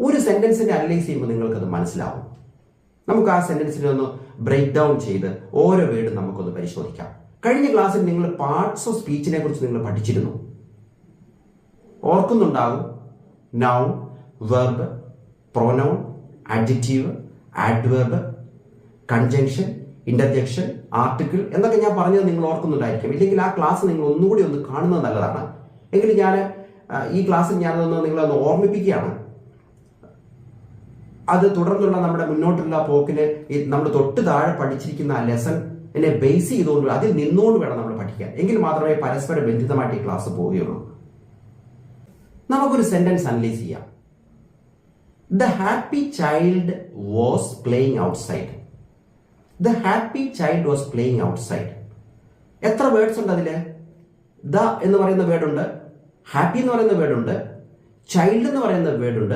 ഒരു സെന്റൻസിനെ അനലൈസ് ചെയ്യുമ്പോൾ നിങ്ങൾക്കത് മനസ്സിലാവും. നമുക്ക് ആ സെന്റൻസിനെ ഒന്ന് ബ്രേക്ക് ഡൗൺ ചെയ്ത് ഓരോ വേർഡും നമുക്കൊന്ന് പരിശോധിക്കാം. കഴിഞ്ഞ ക്ലാസ്സിൽ നിങ്ങൾ പാർട്സ് ഓഫ് സ്പീച്ചിനെ കുറിച്ച് നിങ്ങൾ പഠിച്ചിരുന്നു, ഓർക്കുന്നുണ്ടാകും. Noun, verb, pronoun, adjective, adverb, conjunction, interjection, article എന്നൊക്കെ ഞാൻ പറഞ്ഞത് നിങ്ങൾ ഓർക്കുന്നുണ്ടായിരിക്കും. ഇല്ലെങ്കിൽ ആ ക്ലാസ് നിങ്ങൾ ഒന്നുകൂടി ഒന്ന് കാണുന്നത് നല്ലതാണ്. എങ്കിലും ഞാൻ ഈ ക്ലാസ്സിൽ ഞാനതൊന്ന് നിങ്ങളൊന്ന് ഓർമ്മിപ്പിക്കുകയാണ്. അത് തുടർന്നുള്ള നമ്മുടെ മുന്നോട്ടുള്ള പോക്കിന് നമ്മൾ തൊട്ട് താഴെ പഠിച്ചിരിക്കുന്ന ആ ലെസണിനെ ബേസ് ചെയ്തുകൊണ്ട് അതിൽ നിന്നുകൊണ്ട് വേണം നമ്മൾ പഠിക്കാൻ. എങ്കിൽ മാത്രമേ പരസ്പര ബന്ധിതമായിട്ട് ഈ ക്ലാസ് പോവുകയുള്ളൂ. നമുക്കൊരു സെന്റൻസ് അനലൈസ് ചെയ്യാം. The happy child was playing outside. The happy child was playing outside. എത്ര വേർഡ്സ് ഉണ്ട് അതില്? ദ എന്ന് പറയുന്ന വേർഡുണ്ട്, ഹാപ്പി എന്ന് പറയുന്ന വേർഡുണ്ട്, ചൈൽഡ് എന്ന് പറയുന്ന വേർഡുണ്ട്,